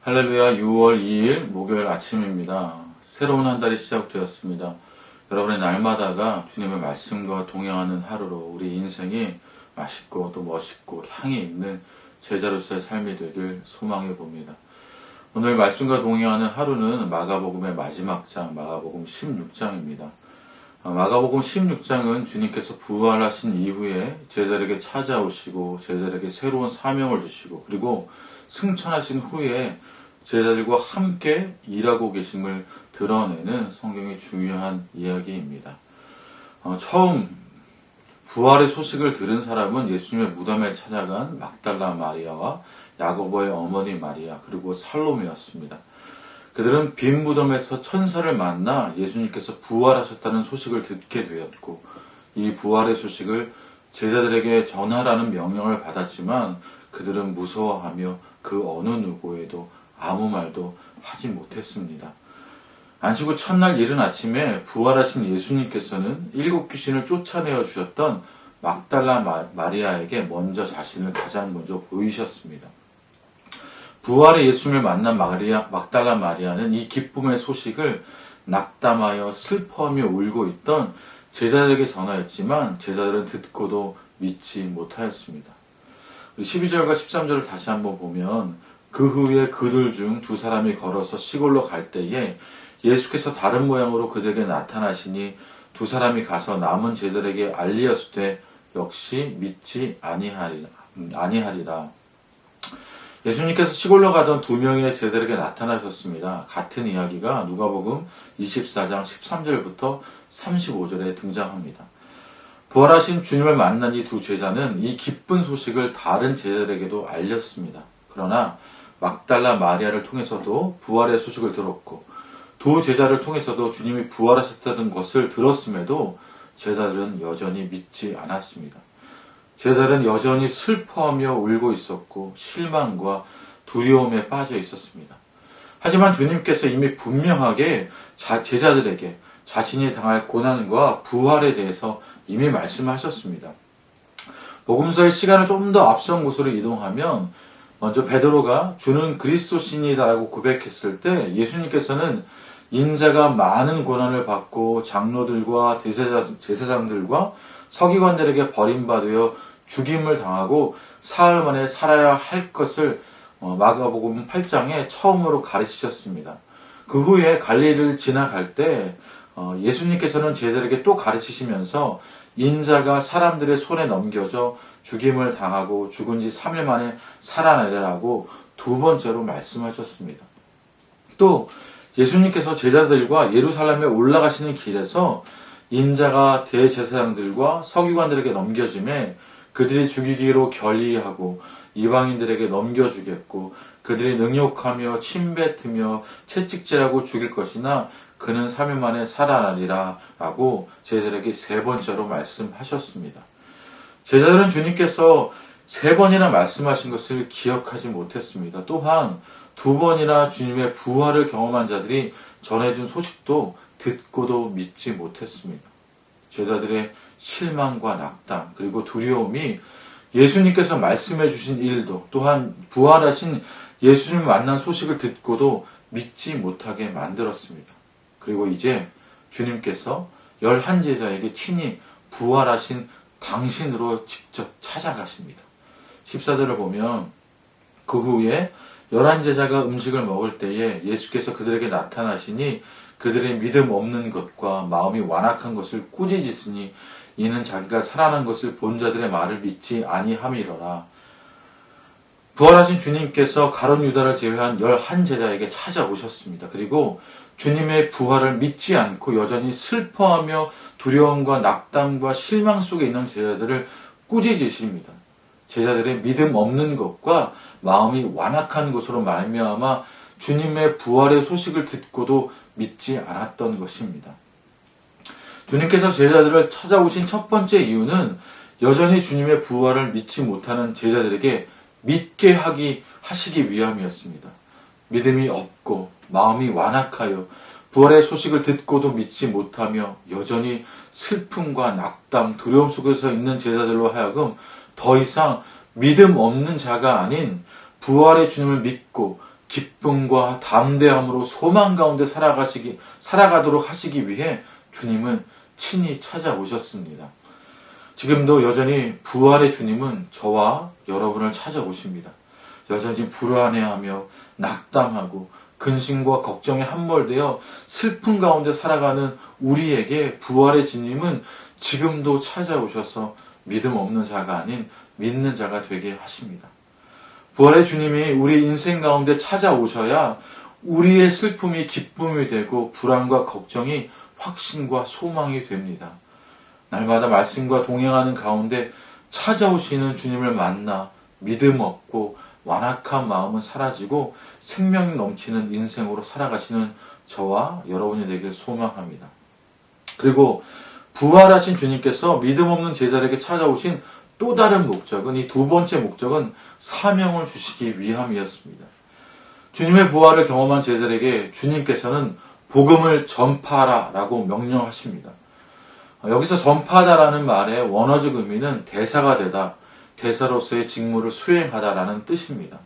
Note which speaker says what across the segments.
Speaker 1: 할렐루야. 6월 2일 목요일 아침입니다. 새로운 한 달이 시작되었습니다. 여러분의 날마다가 주님의 말씀과 동행하는 하루로 우리 인생이 맛있고 또 멋있고 향이 있는 제자로서의 삶이 되길 소망해 봅니다. 오늘 말씀과 동행하는 하루는 마가복음의 마지막 장, 마가복음 16장입니다. 마가복음 16장은 주님께서 부활하신 이후에 제자들에게 찾아오시고 제자들에게 새로운 사명을 주시고 그리고 승천하신 후에 제자들과 함께 일하고 계심을 드러내는 성경의 중요한 이야기입니다. 처음 부활의 소식을 들은 사람은 예수님의 무덤에 찾아간 막달라 마리아와 야고보의 어머니 마리아 그리고 살로메였습니다. 그들은 빈 무덤에서 천사를 만나 예수님께서 부활하셨다는 소식을 듣게 되었고 이 부활의 소식을 제자들에게 전하라는 명령을 받았지만 그들은 무서워하며 그 어느 누구에도 아무 말도 하지 못했습니다. 안식 후 첫날 이른 아침에 부활하신 예수님께서는 7 귀신을 쫓아내어 주셨던 막달라 마리아에게 먼저 자신을 가장 먼저 보이셨습니다. 부활의 예수님을 만난 막달라 마리아는 이 기쁨의 소식을 낙담하여 슬퍼하며 울고 있던 제자들에게 전하였지만 제자들은 듣고도 믿지 못하였습니다. 12절과 13절을 다시 한번 보면 그 후에 그들 중 2사람이 걸어서 시골로 갈 때에 예수께서 다른 모양으로 그들에게 나타나시니 2사람이 가서 남은 제자들에게 알리었으되 역시 믿지 아니하리라. 예수님께서 시골로 가던 2명의 제자들에게 나타나셨습니다. 같은 이야기가 누가복음 24장 13절부터 35절에 등장합니다. 부활하신 주님을 만난 이 2 제자는 이 기쁜 소식을 다른 제자들에게도 알렸습니다. 그러나 막달라 마리아를 통해서도 부활의 소식을 들었고 2 제자를 통해서도 주님이 부활하셨다는 것을 들었음에도 제자들은 여전히 믿지 않았습니다. 제자들은 여전히 슬퍼하며 울고 있었고 실망과 두려움에 빠져 있었습니다. 하지만 주님께서 이미 분명하게 제자들에게 자신이 당할 고난과 부활에 대해서 이미 말씀하셨습니다. 복음서의 시간을 좀 더 앞선 곳으로 이동하면 먼저 베드로가 주는 그리스도시니다라고 고백했을 때 예수님께서는 인자가 많은 고난을 받고 장로들과 제사장들과 서기관들에게 버림받아 죽임을 당하고 사흘 만에 살아야 할 것을 마가복음 8장에 처음으로 가르치셨습니다. 그 후에 갈릴리를 지나갈 때 예수님께서는 제자들에게 또 가르치시면서 인자가 사람들의 손에 넘겨져 죽임을 당하고 죽은 지 3일 만에 살아나리라고 2번째로 말씀하셨습니다. 또 예수님께서 제자들과 예루살렘에 올라가시는 길에서 인자가 대제사장들과 서기관들에게 넘겨짐에 그들이 죽이기로 결의하고 이방인들에게 넘겨주겠고 그들이 능욕하며 침뱉으며 채찍질하고 죽일 것이나 그는 3일 만에 살아나리라 라고 제자들에게 3번째로 말씀하셨습니다. 제자들은 주님께서 3번이나 말씀하신 것을 기억하지 못했습니다. 또한 2번이나 주님의 부활을 경험한 자들이 전해준 소식도 듣고도 믿지 못했습니다. 제자들의 실망과 낙담 그리고 두려움이 예수님께서 말씀해 주신 일도 또한 부활하신 예수님을 만난 소식을 듣고도 믿지 못하게 만들었습니다. 그리고 이제 주님께서 11제자에게 친히 부활하신 당신으로 직접 찾아가십니다. 14절을 보면 그 후에 11제자가 음식을 먹을 때에 예수께서 그들에게 나타나시니 그들의 믿음 없는 것과 마음이 완악한 것을 꾸짖으시니 이는 자기가 살아난 것을 본 자들의 말을 믿지 아니함이로라. 부활하신 주님께서 가룟 유다를 제외한 11제자에게 찾아오셨습니다. 그리고 주님의 부활을 믿지 않고 여전히 슬퍼하며 두려움과 낙담과 실망 속에 있는 제자들을 꾸짖으십니다. 제자들의 믿음 없는 것과 마음이 완악한 것으로 말미암아 주님의 부활의 소식을 듣고도 믿지 않았던 것입니다. 주님께서 제자들을 찾아오신 첫 번째 이유는 여전히 주님의 부활을 믿지 못하는 제자들에게 믿게 하시기 위함이었습니다. 믿음이 없고 마음이 완악하여 부활의 소식을 듣고도 믿지 못하며 여전히 슬픔과 낙담, 두려움 속에서 있는 제자들로 하여금 더 이상 믿음 없는 자가 아닌 부활의 주님을 믿고 기쁨과 담대함으로 소망 가운데 살아가도록 하시기 위해 주님은 친히 찾아오셨습니다. 지금도 여전히 부활의 주님은 저와 여러분을 찾아오십니다. 여전히 불안해하며 낙담하고 근심과 걱정에 함몰되어 슬픔 가운데 살아가는 우리에게 부활의 주님은 지금도 찾아오셔서 믿음 없는 자가 아닌 믿는 자가 되게 하십니다. 부활의 주님이 우리 인생 가운데 찾아오셔야 우리의 슬픔이 기쁨이 되고 불안과 걱정이 확신과 소망이 됩니다. 날마다 말씀과 동행하는 가운데 찾아오시는 주님을 만나 믿음 없고 완악한 마음은 사라지고 생명이 넘치는 인생으로 살아가시는 저와 여러분이 되길 소망합니다. 그리고 부활하신 주님께서 믿음 없는 제자들에게 찾아오신 또 다른 목적은, 이 두 번째 목적은 사명을 주시기 위함이었습니다. 주님의 부활을 경험한 제자들에게 주님께서는 복음을 전파하라 라고 명령하십니다. 여기서 전파하다라는 말의 원어적 의미는 대사가 되다, 대사로서의 직무를 수행하다라는 뜻입니다.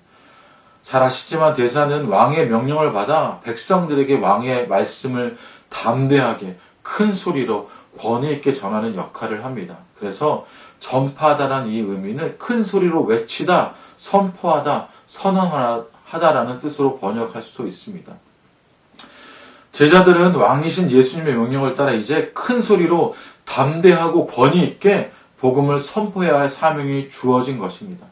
Speaker 1: 잘 아시지만 대사는 왕의 명령을 받아 백성들에게 왕의 말씀을 담대하게 큰 소리로 권위 있게 전하는 역할을 합니다. 그래서 전파하다라는 이 의미는 큰 소리로 외치다, 선포하다, 선언하다라는 뜻으로 번역할 수도 있습니다. 제자들은 왕이신 예수님의 명령을 따라 이제 큰 소리로 담대하고 권위 있게 복음을 선포해야 할 사명이 주어진 것입니다.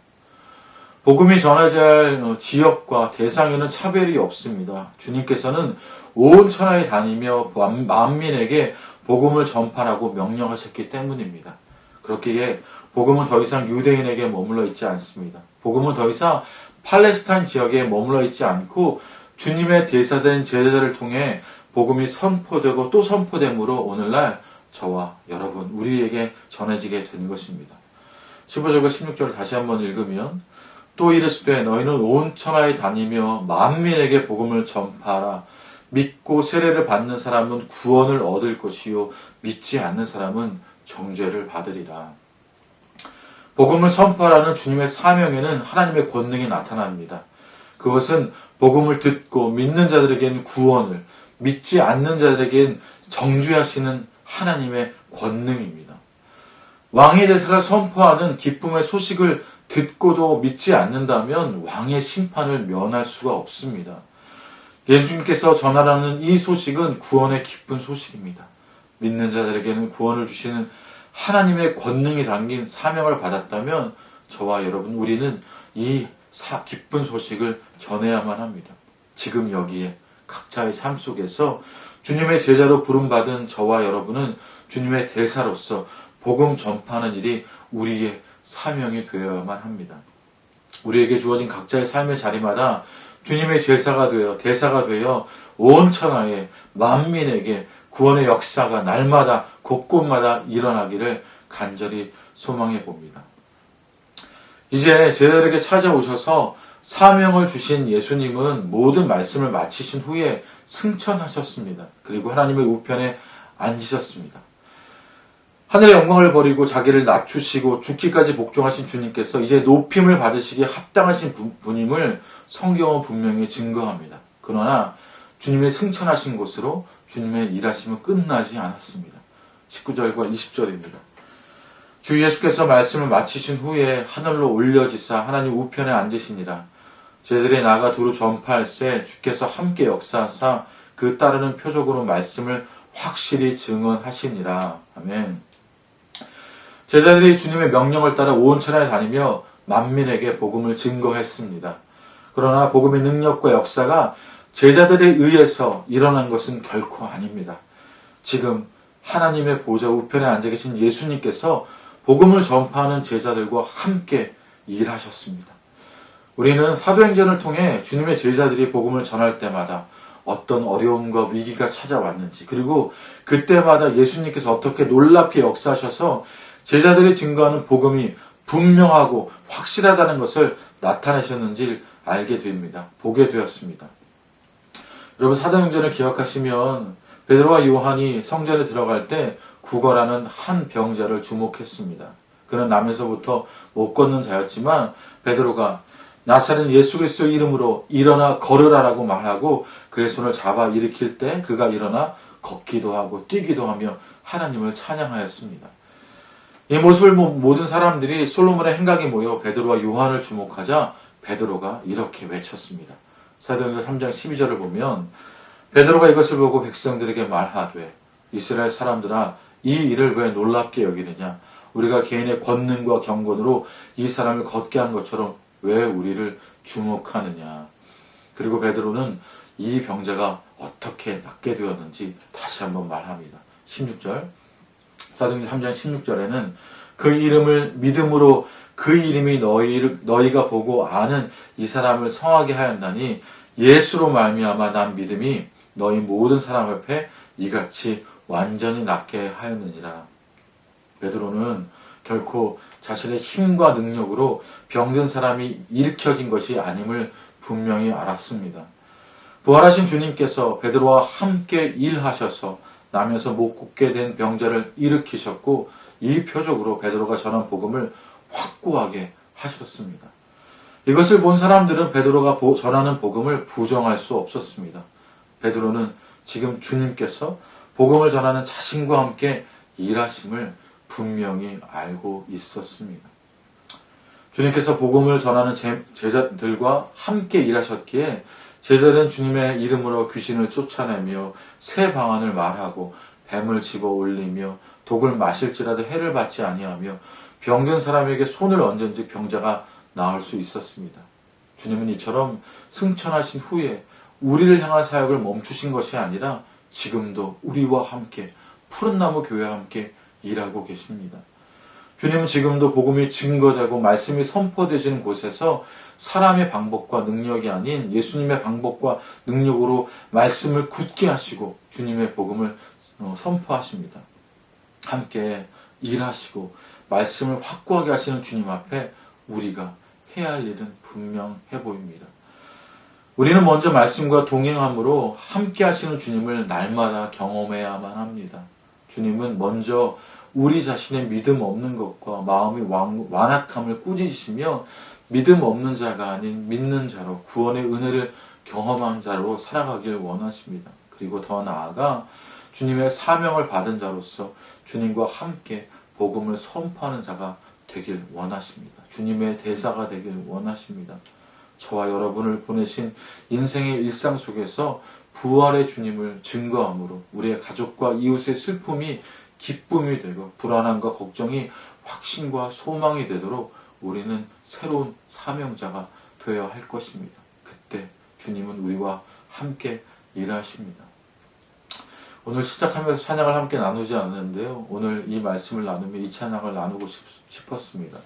Speaker 1: 복음이 전해져야 할 지역과 대상에는 차별이 없습니다. 주님께서는 온 천하에 다니며 만민에게 복음을 전파하라고 명령하셨기 때문입니다. 그렇기에 복음은 더 이상 유대인에게 머물러 있지 않습니다. 복음은 더 이상 팔레스타인 지역에 머물러 있지 않고 주님의 대사된 제자들을 통해 복음이 선포되고 또 선포됨으로 오늘날 저와 여러분, 우리에게 전해지게 된 것입니다. 15절과 16절을 다시 한번 읽으면 또 이르시되 너희는 온 천하에 다니며 만민에게 복음을 전파하라. 믿고 세례를 받는 사람은 구원을 얻을 것이요 믿지 않는 사람은 정죄를 받으리라. 복음을 선포하라는 주님의 사명에는 하나님의 권능이 나타납니다. 그것은 복음을 듣고 믿는 자들에게는 구원을, 믿지 않는 자들에게는 정죄하시는 하나님의 권능입니다. 왕의 대사가 선포하는 기쁨의 소식을 듣고도 믿지 않는다면 왕의 심판을 면할 수가 없습니다. 예수님께서 전하라는 이 소식은 구원의 기쁜 소식입니다. 믿는 자들에게는 구원을 주시는 하나님의 권능이 담긴 사명을 받았다면 저와 여러분, 우리는 이 기쁜 소식을 전해야만 합니다. 지금 여기에 각자의 삶 속에서 주님의 제자로 부름받은 저와 여러분은 주님의 대사로서 복음 전파하는 일이 우리의 사명이 되어야만 합니다. 우리에게 주어진 각자의 삶의 자리마다 주님의 제사가 되어 대사가 되어 온 천하에 만민에게 구원의 역사가 날마다 곳곳마다 일어나기를 간절히 소망해 봅니다. 이제 제자들에게 찾아오셔서 사명을 주신 예수님은 모든 말씀을 마치신 후에 승천하셨습니다. 그리고 하나님의 우편에 앉으셨습니다. 하늘의 영광을 버리고 자기를 낮추시고 죽기까지 복종하신 주님께서 이제 높임을 받으시기에 합당하신 분임을 성경은 분명히 증거합니다. 그러나 주님의 승천하신 곳으로 주님의 일하심은 끝나지 않았습니다. 19절과 20절입니다. 주 예수께서 말씀을 마치신 후에 하늘로 올려지사 하나님 우편에 앉으시니라. 제자들이 나가 두루 전파할세 주께서 함께 역사하사 그 따르는 표적으로 말씀을 확실히 증언하시니라. 아멘. 제자들이 주님의 명령을 따라 온 천하에 다니며 만민에게 복음을 증거했습니다. 그러나 복음의 능력과 역사가 제자들에 의해서 일어난 것은 결코 아닙니다. 지금 하나님의 보좌 우편에 앉아 계신 예수님께서 복음을 전파하는 제자들과 함께 일하셨습니다. 우리는 사도행전을 통해 주님의 제자들이 복음을 전할 때마다 어떤 어려움과 위기가 찾아왔는지, 그리고 그때마다 예수님께서 어떻게 놀랍게 역사하셔서 제자들이 증거하는 복음이 분명하고 확실하다는 것을 나타내셨는지 알게 됩니다. 보게 되었습니다. 여러분, 사도행전을 기억하시면 베드로와 요한이 성전에 들어갈 때 구걸하는 한 병자를 주목했습니다. 그는 남에서부터 못 걷는 자였지만 베드로가 나사렛 예수 그리스도의 이름으로 일어나 걸으라라고 말하고 그의 손을 잡아 일으킬 때 그가 일어나 걷기도 하고 뛰기도 하며 하나님을 찬양하였습니다. 이 모습을 본 모든 사람들이 솔로몬의 행각에 모여 베드로와 요한을 주목하자 베드로가 이렇게 외쳤습니다. 사도행전 3장 12절을 보면 베드로가 이것을 보고 백성들에게 말하되 이스라엘 사람들아 이 일을 왜 놀랍게 여기느냐 우리가 개인의 권능과 경건으로 이 사람을 걷게 한 것처럼 왜 우리를 주목하느냐. 그리고 베드로는 이 병자가 어떻게 낫게 되었는지 다시 한번 말합니다. 16절 사도행전 3장 16절에는 그 이름을 믿음으로 그 이름이 너희가 보고 아는 이 사람을 성하게 하였나니 예수로 말미암아 난 믿음이 너희 모든 사람 앞에 이같이 완전히 낫게 하였느니라. 베드로는 결코 자신의 힘과 능력으로 병든 사람이 일으켜진 것이 아님을 분명히 알았습니다. 부활하신 주님께서 베드로와 함께 일하셔서 나면서 못 걷게 된 병자를 일으키셨고 이 표적으로 베드로가 전한 복음을 확고하게 하셨습니다. 이것을 본 사람들은 베드로가 전하는 복음을 부정할 수 없었습니다. 베드로는 지금 주님께서 복음을 전하는 자신과 함께 일하심을 분명히 알고 있었습니다. 주님께서 복음을 전하는 제자들과 함께 일하셨기에 제자들은 주님의 이름으로 귀신을 쫓아내며 새 방언을 말하고 뱀을 집어 올리며 독을 마실지라도 해를 받지 아니하며 병든 사람에게 손을 얹은즉 병자가 나을 수 있었습니다. 주님은 이처럼 승천하신 후에 우리를 향한 사역을 멈추신 것이 아니라 지금도 우리와 함께 푸른나무 교회와 함께 일하고 계십니다. 주님은 지금도 복음이 증거되고 말씀이 선포되시는 곳에서 사람의 방법과 능력이 아닌 예수님의 방법과 능력으로 말씀을 굳게 하시고 주님의 복음을 선포하십니다. 함께 일하시고 말씀을 확고하게 하시는 주님 앞에 우리가 해야 할 일은 분명해 보입니다. 우리는 먼저 말씀과 동행함으로 함께 하시는 주님을 날마다 경험해야만 합니다. 주님은 먼저 우리 자신의 믿음 없는 것과 마음의 완악함을 꾸짖으시며 믿음 없는 자가 아닌 믿는 자로 구원의 은혜를 경험한 자로 살아가길 원하십니다. 그리고 더 나아가 주님의 사명을 받은 자로서 주님과 함께 복음을 선포하는 자가 되길 원하십니다. 주님의 대사가 되길 원하십니다. 저와 여러분을 보내신 인생의 일상 속에서 부활의 주님을 증거함으로 우리의 가족과 이웃의 슬픔이 기쁨이 되고 불안함과 걱정이 확신과 소망이 되도록 우리는 새로운 사명자가 되어야 할 것입니다. 그때 주님은 우리와 함께 일하십니다. 오늘 시작하면서 찬양을 함께 나누지 않았는데요. 오늘 이 말씀을 나누며 이 찬양을 나누고 싶었습니다.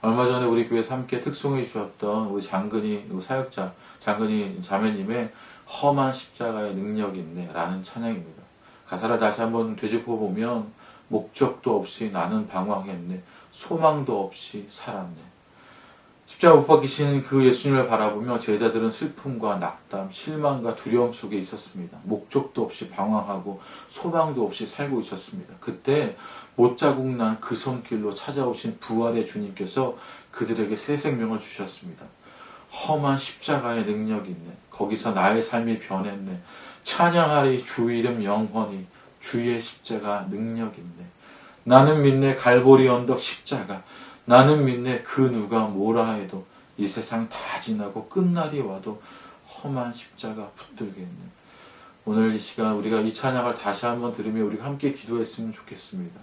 Speaker 1: 얼마 전에 우리 교회에서 함께 특송해 주셨던 우리 장근희 사역자, 장근희 자매님의 험한 십자가의 능력이 있네 라는 찬양입니다. 가사를 다시 한번 되짚어보면 목적도 없이 나는 방황했네, 소망도 없이 살았네. 십자가 못 박히신 그 예수님을 바라보며 제자들은 슬픔과 낙담, 실망과 두려움 속에 있었습니다. 목적도 없이 방황하고 소망도 없이 살고 있었습니다. 그때 못자국 난 그 손길로 찾아오신 부활의 주님께서 그들에게 새 생명을 주셨습니다. 험한 십자가의 능력이 있네. 거기서 나의 삶이 변했네. 찬양하리 주 이름 영원히 주의 십자가 능력이 있네. 나는 믿네 갈보리 언덕 십자가. 나는 믿네 그 누가 뭐라 해도 이 세상 다 지나고 끝날이 와도 험한 십자가 붙들겠네. 오늘 이 시간 우리가 이 찬양을 다시 한번 들으며 우리가 함께 기도했으면 좋겠습니다.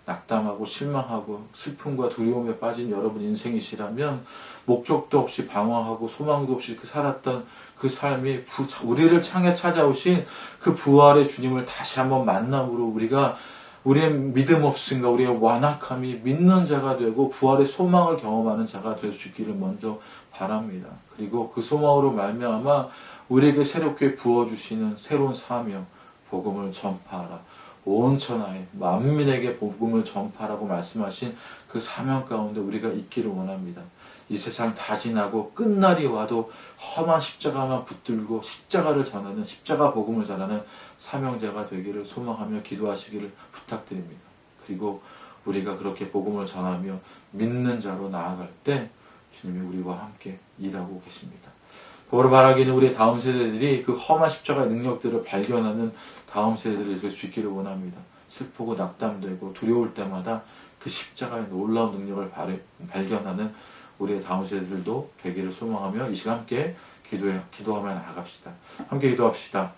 Speaker 1: 낙담하고 실망하고 슬픔과 두려움에 빠진 여러분 인생이시라면 목적도 없이 방황하고 소망도 없이 살았던 그 삶이 우리를 향해 찾아오신 그 부활의 주님을 다시 한번 만남으로 우리가 우리의 믿음 없음과 우리의 완악함이 믿는 자가 되고 부활의 소망을 경험하는 자가 될 수 있기를 먼저 바랍니다. 그리고 그 소망으로 말미암아 우리에게 새롭게 부어주시는 새로운 사명, 복음을 전파하라. 온 천하에 만민에게 복음을 전파하라고 말씀하신 그 사명 가운데 우리가 있기를 원합니다. 이 세상 다 지나고 끝날이 와도 험한 십자가만 붙들고 십자가를 전하는 십자가 복음을 전하는 사명자가 되기를 소망하며 기도하시기를 부탁드립니다. 그리고 우리가 그렇게 복음을 전하며 믿는 자로 나아갈 때 주님이 우리와 함께 일하고 계십니다. 보러 바라기는 우리 다음 세대들이 그 험한 십자가의 능력들을 발견하는 다음 세대들이 될 수 있기를 원합니다. 슬프고 낙담되고 두려울 때마다 그 십자가의 놀라운 능력을 발견하는 우리의 다음 세대들도 되기를 소망하며 이 시간 함께 기도하며 나아갑시다. 함께 기도합시다.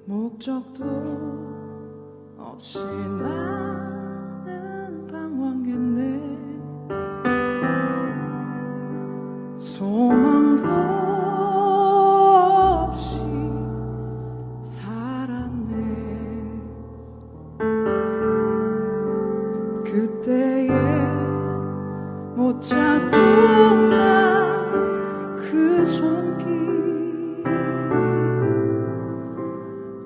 Speaker 2: 목적도 없이 나는 방황했네. 소망도 없이 살았네. 그때에 못 잡고 난 그 손길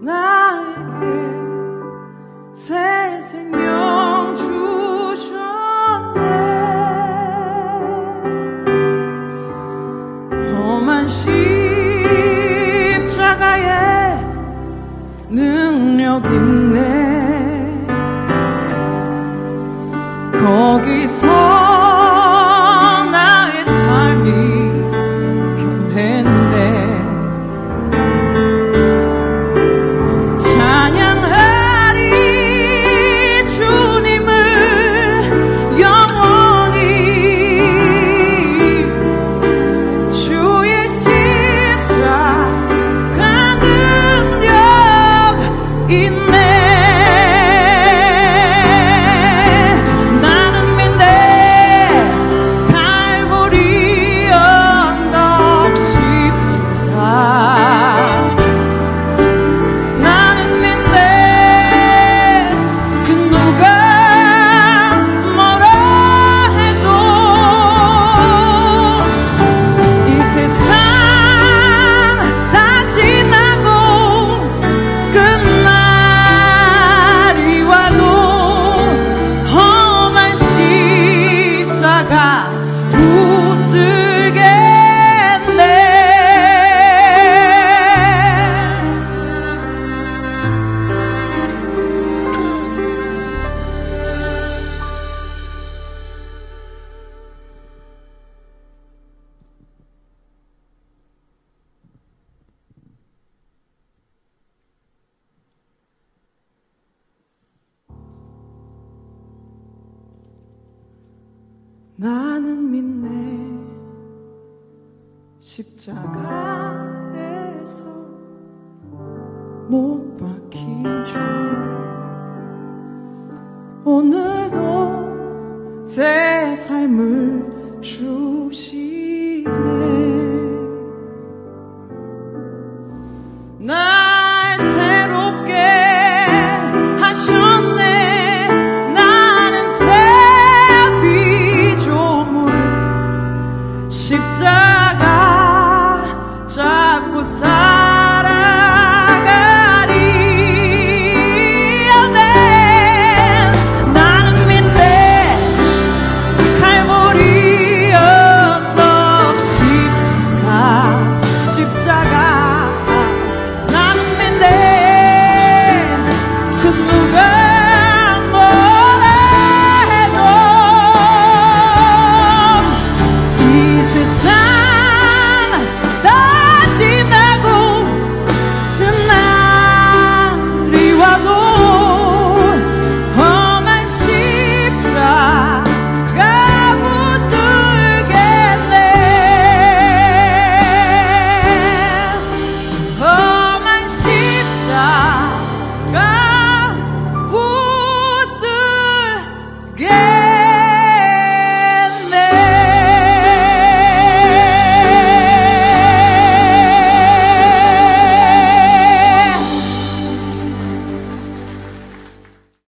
Speaker 2: 나에게 새 생명 주셨네. 험한 십자가에 능력 있네. 거기서 나의 삶이 변했네. 나는 믿네. 십자가에서 못 박힌 주 오늘도 새 삶을 주시네.